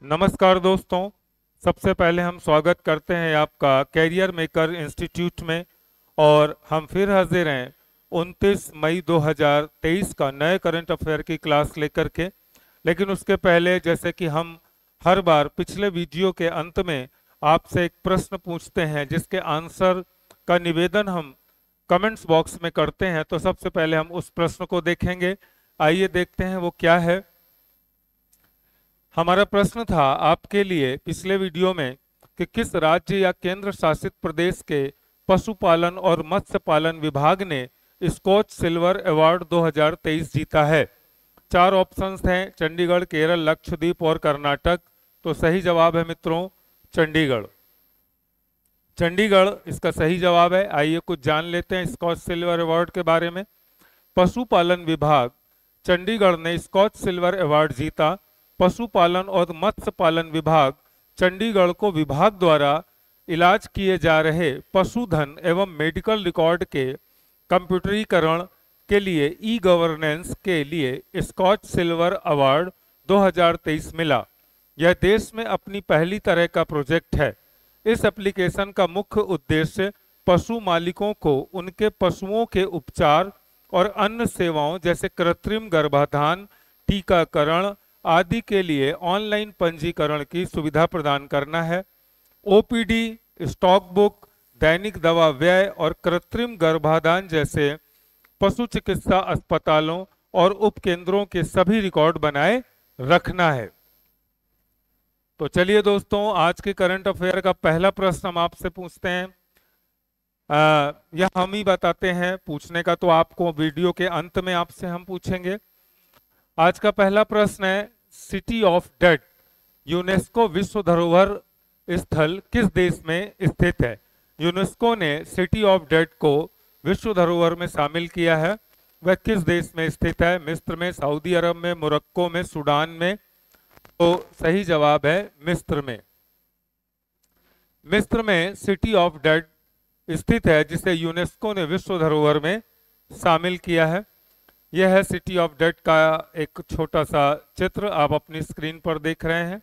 नमस्कार दोस्तों। सबसे पहले हम स्वागत करते हैं आपका कैरियर मेकर इंस्टीट्यूट में। और हम फिर हाजिर हैं 29 मई 2023 का नए करंट अफेयर की क्लास लेकर के। लेकिन उसके पहले, जैसे कि हम हर बार पिछले वीडियो के अंत में आपसे एक प्रश्न पूछते हैं जिसके आंसर का निवेदन हम कमेंट्स बॉक्स में करते हैं, तो सबसे पहले हम उस प्रश्न को देखेंगे। आइए देखते हैं वो क्या है। हमारा प्रश्न था आपके लिए पिछले वीडियो में कि किस राज्य या केंद्र शासित प्रदेश के पशुपालन और मत्स्य पालन विभाग ने स्कॉच सिल्वर अवार्ड 2023 जीता है। चार ऑप्शंस हैं: चंडीगढ़, केरल, लक्षद्वीप और कर्नाटक। तो सही जवाब है मित्रों चंडीगढ़। चंडीगढ़ इसका सही जवाब है। आइए कुछ जान लेते हैं स्कॉच सिल्वर अवार्ड के बारे में। पशुपालन विभाग चंडीगढ़ ने स्कॉच सिल्वर अवार्ड जीता। पशुपालन और मत्स्य पालन विभाग चंडीगढ़ को विभाग द्वारा इलाज किए जा रहे पशुधन एवं मेडिकल रिकॉर्ड के कंप्यूटरीकरण के लिए ई गवर्नेंस के लिए स्कॉच सिल्वर अवार्ड 2023 मिला। यह देश में अपनी पहली तरह का प्रोजेक्ट है। इस एप्लीकेशन का मुख्य उद्देश्य पशु मालिकों को उनके पशुओं के उपचार और अन्य सेवाओं जैसे कृत्रिम गर्भाधान, टीकाकरण आदि के लिए ऑनलाइन पंजीकरण की सुविधा प्रदान करना है। ओपीडी, स्टॉक बुक, दैनिक दवा व्यय और कृत्रिम गर्भाधान जैसे पशु चिकित्सा अस्पतालों और उपकेंद्रों के सभी रिकॉर्ड बनाए रखना है। तो चलिए दोस्तों, आज के करंट अफेयर का पहला प्रश्न हम आपसे पूछते हैं। यह हम ही बताते हैं, पूछने का तो आपको वीडियो के अंत में आपसे हम पूछेंगे। आज का पहला प्रश्न है, सिटी ऑफ डेड यूनेस्को विश्व धरोहर स्थल किस देश में स्थित है? यूनेस्को ने सिटी ऑफ डेड को विश्व धरोहर में शामिल किया है। वह किस देश में स्थित है? मिस्र में, सऊदी अरब में, मोरक्को में, सूडान में। तो सही जवाब है मिस्र में। मिस्र में सिटी ऑफ डेड स्थित है जिसे यूनेस्को ने विश्व धरोहर में शामिल किया है। यह है सिटी ऑफ डेड का एक छोटा सा चित्र आप अपनी स्क्रीन पर देख रहे हैं।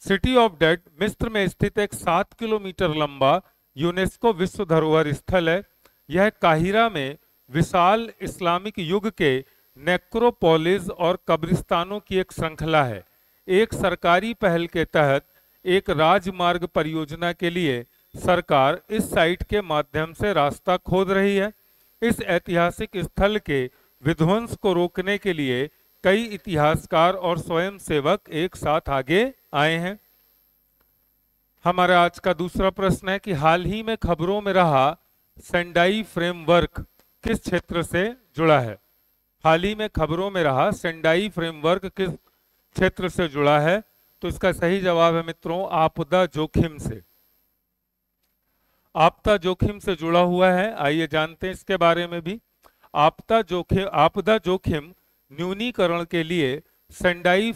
सिटी ऑफ डेड मिस्र में स्थित एक 7 किलोमीटर लंबा यूनेस्को विश्व धरोहर स्थल है। यह काहिरा में विशाल इस्लामिक युग के नेक्रोपोलिस और कब्रिस्तानों की एक श्रृंखला है। एक सरकारी पहल के तहत एक राजमार्ग परियोजना के लिए सरकार इस साइट के माध्यम से रास्ता खोद रही है। इस ऐतिहासिक स्थल के विध्वंस को रोकने के लिए कई इतिहासकार और स्वयंसेवक एक साथ आगे आए हैं। हमारा आज का दूसरा प्रश्न है कि हाल ही में खबरों में रहा सेंडाई फ्रेमवर्क किस क्षेत्र से जुड़ा है? हाल ही में खबरों में रहा सेंडाई फ्रेमवर्क किस क्षेत्र से जुड़ा है? तो इसका सही जवाब है मित्रों आपदा जोखिम से। आपदा जोखिम से जुड़ा हुआ है। आइए जानते हैं इसके बारे में भी। आपदा जोखिम न्यूनीकरण के लिए Sendai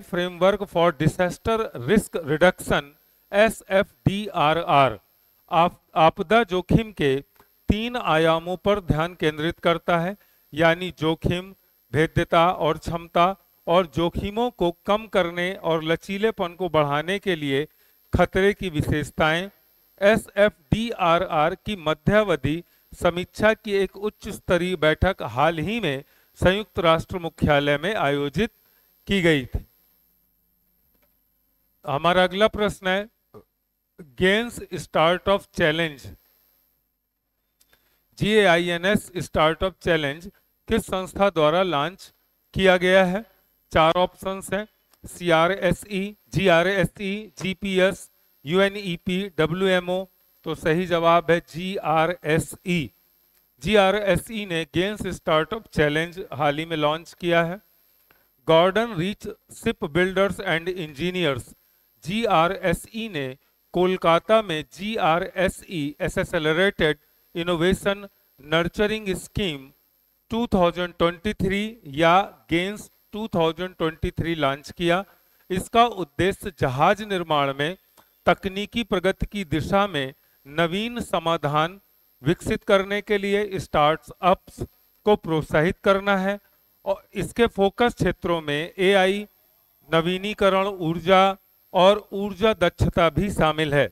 framework for disaster risk reduction SFDRR आपदा जोखिम के 3 आयामों पर ध्यान केंद्रित करता है, यानी जोखिम, भेद्यता और क्षमता, और जोखिमों को कम करने और लचीलेपन को बढ़ाने के लिए खतरे की विशेषताएं। SFDRR की मध्यावधि समीक्षा की एक उच्च स्तरीय बैठक हाल ही में संयुक्त राष्ट्र मुख्यालय में आयोजित की गई थी। हमारा अगला प्रश्न है, gains startup challenge GAINS startup challenge किस संस्था द्वारा लॉन्च किया गया है? 4 ऑप्शंस हैं: CRSE, GRSE, GPS, UNEP, WMO। तो सही जवाब है GRSE। GRSE ने गेन्स स्टार्टअप चैलेंज हाल ही में लॉन्च किया है। Garden reach ship builders and engineers GRSE ने कोलकाता में GRSE accelerated innovation nurturing scheme 2023 या गेन्स 2023 लॉन्च किया। इसका उद्देश्य जहाज निर्माण में तकनीकी प्रगति की दिशा में नवीन समाधान विकसित करने के लिए स्टार्टअप्स को प्रोत्साहित करना है और इसके फोकस क्षेत्रों में एआई, नवीनीकरण ऊर्जा और ऊर्जा दक्षता भी शामिल है।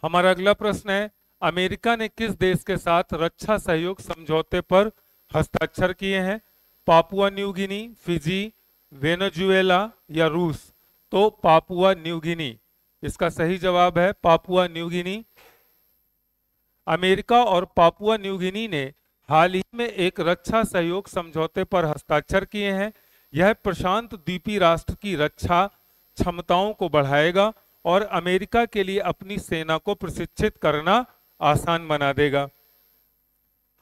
हमारा अगला प्रश्न है, अमेरिका ने किस देश के साथ रक्षा सहयोग समझौते पर हस्ताक्षर किए हैं? Papua New Guinea, Fiji, Venezuela या रूस? तो पापुआ न्यू गिनी इसका सही जवाब है, पापुआ न्यू गिनी। अमेरिका और पापुआ न्यू गिनी ने हाल ही में एक रक्षा सहयोग समझौते पर हस्ताक्षर किए हैं। यह प्रशांत द्वीपीय राष्ट्र की रक्षा क्षमताओं को बढ़ाएगा और अमेरिका के लिए अपनी सेना को प्रशिक्षित करना आसान बना देगा।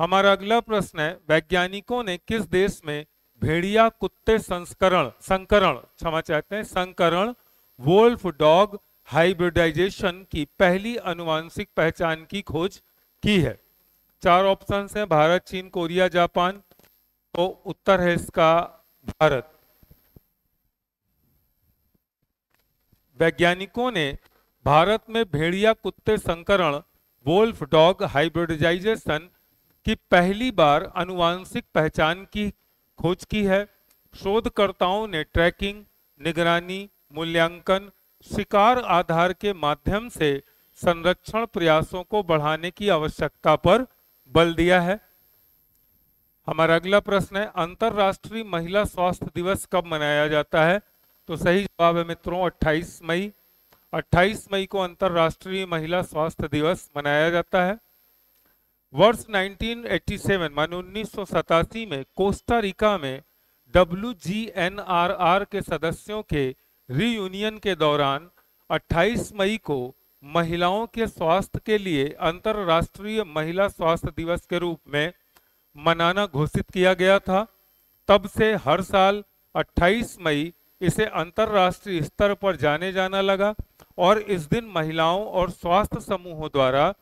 हमारा अगला प्रश्न है, वैज्ञानिकों ने किस देश में भेड़िया कुत्ते संकरण वोल्फ डॉग हाइब्रिडाइजेशन की पहली आनुवंशिक पहचान की खोज की है? 4 ऑप्शन हैं, भारत, चीन, कोरिया, जापान। तो उत्तर है इसका भारत। वैज्ञानिकों ने भारत में भेड़िया कुत्ते संकरण वोल्फ डॉग हाइब्रिडाइजेशन की पहली बार आनुवंशिक पहचान की खोज की है। शोधकर्ताओं ने ट्रैकिंग, निगरानी, मूल्यांकन, शिकार आधार के माध्यम से संरक्षण प्रयासों को बढ़ाने की आवश्यकता पर बल दिया है। हमारा अगला प्रश्न है, अंतर्राष्ट्रीय महिला स्वास्थ्य दिवस कब मनाया जाता है? तो सही जवाब है मित्रों 28 मई। 28 मई को अंतर्राष्ट्रीय महिला स्वास्थ्य दिवस मनाया जाता है। वर्ष 1987 माने 1987 में कोस्टा रिका में WGNRR के सदस्यों के रीयूनियन के दौरान 28 मई को महिलाओं के स्वास्थ्य के लिए अंतर्राष्ट्रीय महिला स्वास्थ्य दिवस के रूप में मनाना घोषित किया गया था। तब से हर साल 28 मई इसे अंतर्राष्ट्रीय स्तर पर जाने जाना लगा और इस दिन महिलाओं और स्वास्थ्य समूहों द्वारा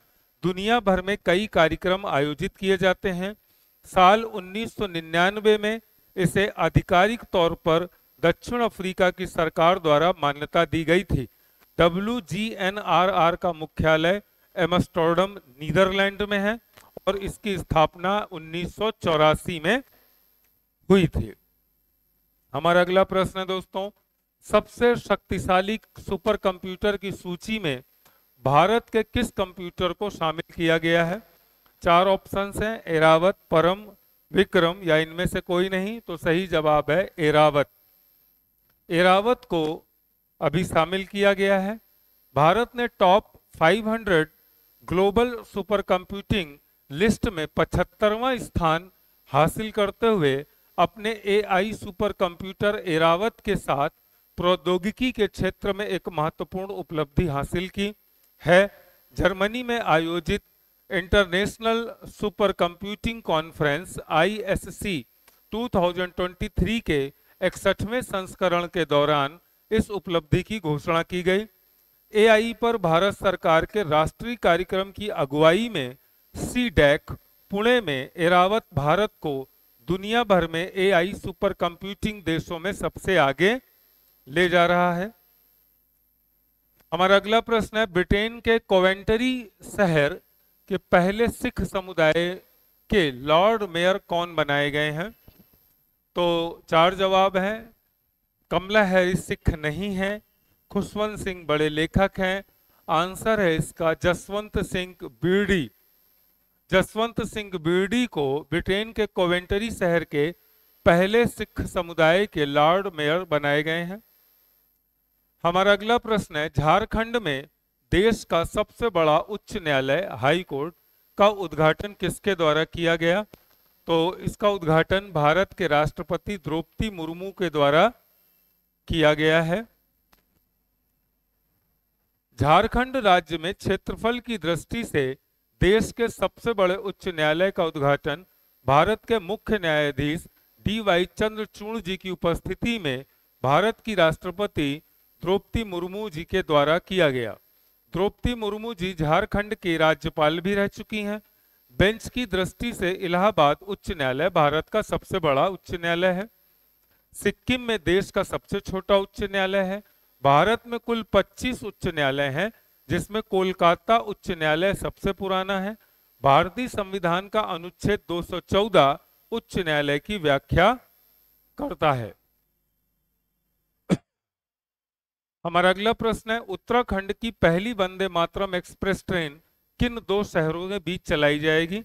दुनिया भर में कई कार्यक्रम आयोजित किए जाते हैं। साल 1999 में इसे आधिकारिक तौर पर दक्षिण अफ्रीका की सरकार द्वारा मान्यता दी गई थी। WGNRR का मुख्यालय एम्स्टर्डम नीदरलैंड में है और इसकी स्थापना 1984 में हुई थी। हमारा अगला प्रश्न है दोस्तों, सबसे शक्तिशाली सुपर कंप्यूटर की सूची में भारत के किस कंप्यूटर को शामिल किया गया है? 4 ऑप्शंस हैं, एरावत, परम, विक्रम या इनमें से कोई नहीं। तो सही जवाब है एरावत। एरावत को अभी शामिल किया गया है। भारत ने top 500 global super computing list में 75वां स्थान हासिल करते हुए अपने AI सुपर कंप्यूटर एरावत के साथ प्रौद्योगिकी के क्षेत्र में एक महत्वपूर्ण उपलब्धि हासिल की है। जर्मनी में आयोजित international super computing conference ISC 2023 के 61वें संस्करण के दौरान इस उपलब्धि की घोषणा की गई। AI पर भारत सरकार के राष्ट्रीय कार्यक्रम की अगुवाई में CDAC पुणे में एरावत भारत को दुनिया भर में AI सुपर कंप्यूटिंग देशों में सबसे आगे ले जा रहा है। हमारा अगला प्रश्न है, ब्रिटेन के कोवेंट्री शहर के पहले सिख समुदाय के लॉर्ड मेयर कौन बनाए गए हैं? तो 4 जवाब हैं। कमला हैरिस सिख नहीं है, खुशवंत सिंह बड़े लेखक हैं। आंसर है इसका जसवंत सिंह बीडी। जसवंत सिंह बीडी को ब्रिटेन के कोवेंट्री शहर के पहले सिख समुदाय के लॉर्ड मेयर बनाए गए हैं। हमारा अगला प्रश्न है, झारखंड में देश का सबसे बड़ा उच्च न्यायालय हाई कोर्ट का उद्घाटन किसके द्वारा किया गया? तो इसका उद्घाटन भारत के राष्ट्रपति द्रौपदी मुर्मू के द्वारा किया गया है। झारखंड राज्य में क्षेत्रफल की दृष्टि से देश के सबसे बड़े उच्च न्यायालय का उद्घाटन भारत के मुख्य न्यायाधीश DY चंद्रचूड़ जी की उपस्थिति में भारत की राष्ट्रपति द्रौपदी मुर्मू जी के द्वारा किया गया। द्रौपदी मुर्मू जी झारखंड के राज्यपाल भी रह चुकी हैं। बेंच की दृष्टि से इलाहाबाद उच्च न्यायालय भारत का सबसे बड़ा उच्च न्यायालय है। सिक्किम में देश का सबसे छोटा उच्च न्यायालय है। भारत में कुल 25 उच्च न्यायालय हैं, जिसमें कोलकाता उच्च न्यायालय सबसे पुराना है। भारतीय संविधान का अनुच्छेद 214 उच्च न्यायालय की व्याख्या करता है। हमारा अगला प्रश्न है, उत्तराखंड की पहली वंदे मातरम एक्सप्रेस ट्रेन किन दो शहरों के बीच चलाई जाएगी?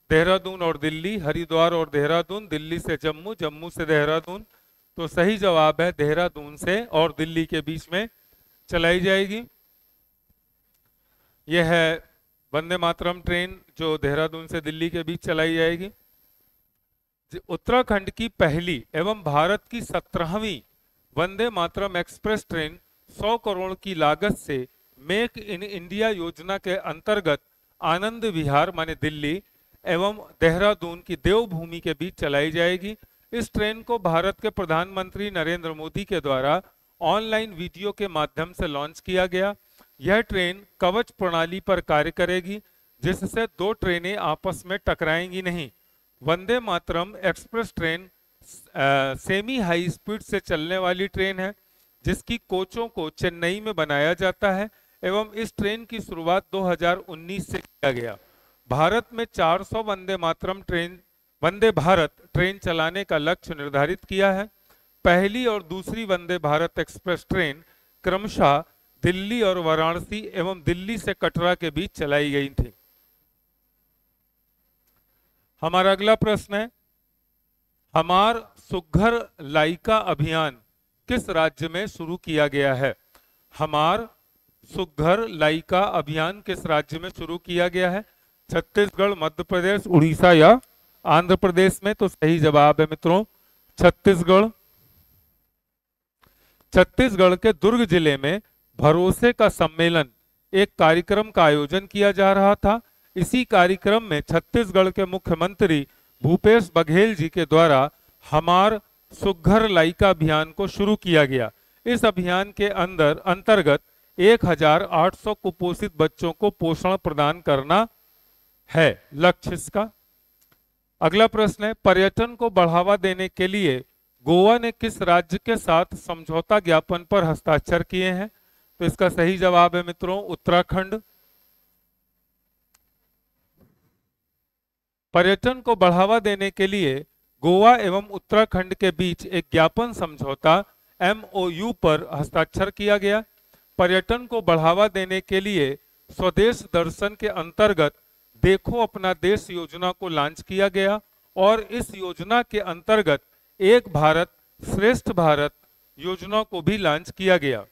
देहरादून और दिल्ली, हरिद्वार और देहरादून, दिल्ली से जम्मू, जम्मू से देहरादून। तो सही जवाब है देहरादून से और दिल्ली के बीच में चलाई जाएगी। यह है वंदे मातरम ट्रेन जो देहरादून से दिल्ली के बीच चलाई जाएगी। उत्तराखंड की पहली एवं भारत की 17वीं वंदे मातरम एक्सप्रेस ट्रेन 100 करोड़ की लागत से मेक इन इंडिया योजना के अंतर्गत आनंद विहार माने दिल्ली एवं देहरादून की देवभूमि के बीच चलाई जाएगी। इस ट्रेन को भारत के प्रधानमंत्री नरेंद्र मोदी के द्वारा ऑनलाइन वीडियो के माध्यम से लॉन्च किया गया। यह ट्रेन कवच प्रणाली पर कार्य करेगी, जिससे दो ट्रेनें आपस में टकराएंगी नहीं। Vande Mataram express train semi high speed से चलने वाली ट्रेन है, जिसकी कोचों को चेन्नई में बनाया जाता है एवं इस ट्रेन की शुरुआत 2019 से किया गया। भारत में 400 वंदे भारत ट्रेन चलाने का लक्ष्य निर्धारित किया है। पहली और दूसरी वंदे भारत एक्सप्रेस ट्रेन क्रमशः दिल्ली और वाराणसी एवं दिल्ली से कटरा के बीच चलाई गई थी। हमारा अगला प्रश्न है, हमार सुघ्घर लाइका अभियान किस राज्य में शुरू किया गया है? हमार सुघ्घर लाइका अभियान किस राज्य में शुरू किया गया है? छत्तीसगढ़, मध्य प्रदेश, उड़ीसा या आंध्र प्रदेश में? तो सही जवाब है मित्रों छत्तीसगढ़। छत्तीसगढ़ के दुर्ग जिले में भरोसे का सम्मेलन एक कार्यक्रम का आयोजन किया जा रहा था। इसी कार्यक्रम में छत्तीसगढ़ के मुख्यमंत्री भूपेश बघेल जी के द्वारा हमार सुघ्घर लाइका अभियान को शुरू किया गया। इस अभियान के अंतर्गत 1800 कुपोषित बच्चों को पोषण प्रदान करना है लक्ष्य इसका। अगला प्रश्न है, पर्यटन को बढ़ावा देने के लिए गोवा ने किस राज्य के साथ समझौता ज्ञापन पर हस्ताक्षर किए हैं? तो इसका सही जवाब है मित्रों उत्तराखंड। पर्यटन को बढ़ावा देने के लिए गोवा एवं उत्तराखंड के बीच एक ज्ञापन समझौता MOU पर हस्ताक्षर किया गया। पर्यटन को बढ़ावा देने के लिए स्वदेश दर्शन के अंतर्गत देखो अपना देश योजना को लॉन्च किया गया और इस योजना के अंतर्गत एक भारत श्रेष्ठ भारत योजना को भी लॉन्च किया गया,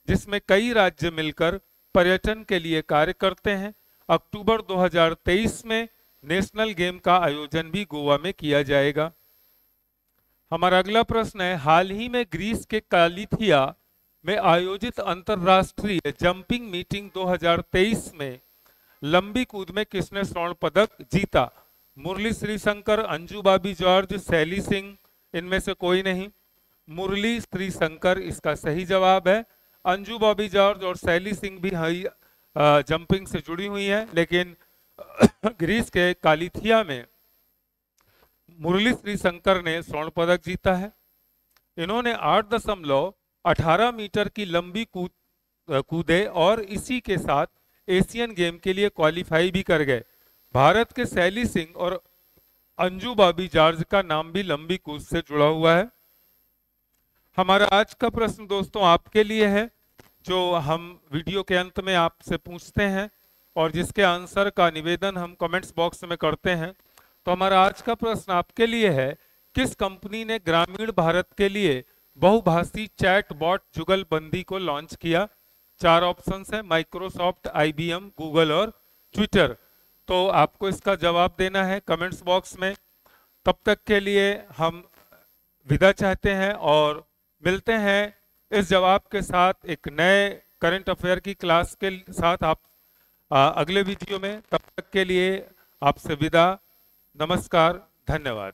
जिसमें कई राज्य मिलकर पर्यटन के लिए कार्य करते हैं। अक्टूबर 2023 में नेशनल गेम का आयोजन भी गोवा में किया जाएगा। हमारा अगला प्रश्न है, हाल ही में ग्रीस के कालिथिया में आयोजित अंतरराष्ट्रीय जंपिंग मीटिंग 2023 में लंबी कूद में किसने स्वर्ण पदक जीता? मुरली श्रीशंकर, अंजू बॉबी जॉर्ज, शैली सिंह, इनमें से कोई नहीं। मुरली श्रीशंकर इसका सही जवाब है। अंजू बॉबी जॉर्ज और शैली सिंह भी जंपिंग से जुड़ी हुई हैं, लेकिन ग्रीस के कालिथिया में मुरली श्रीशंकर ने स्वर्ण पदक जीता है। इन्होंने 8.18 मीटर की लंबी कूदे और इसी के साथ एशियन गेम के लिए क्वालिफाई भी कर गए। भारत के शैली सिंह और अंजू बॉबी जॉर्ज का नाम भी लंबी कूद से जुड़ा हुआ है। हमारा आज का प्रश्न दोस्तों आपके लिए है, जो हम वीडियो के अंत में आपसे पूछते हैं और जिसके आंसर का निवेदन हम कमेंट्स बॉक्स में करते हैं। तो हमारा आज का प्रश्न आपके लिए है, किस कंपनी ने ग्रामीण भारत के लिए बहुभाषी चैट बॉट जुगलबंदी को लॉन्च किया? 4 ऑप्शंस हैं, माइक्रोसॉफ्ट, IBM, गूगल और ट्विटर। तो आपको इसका जवाब देना है कमेंट्स बॉक्स में। तब तक के लिए हम विदा चाहते हैं और मिलते हैं इस जवाब के साथ एक नए करंट अफेयर की क्लास के साथ आप अगले वीडियो में। तब तक के लिए आपसे विदा, नमस्कार, धन्यवाद।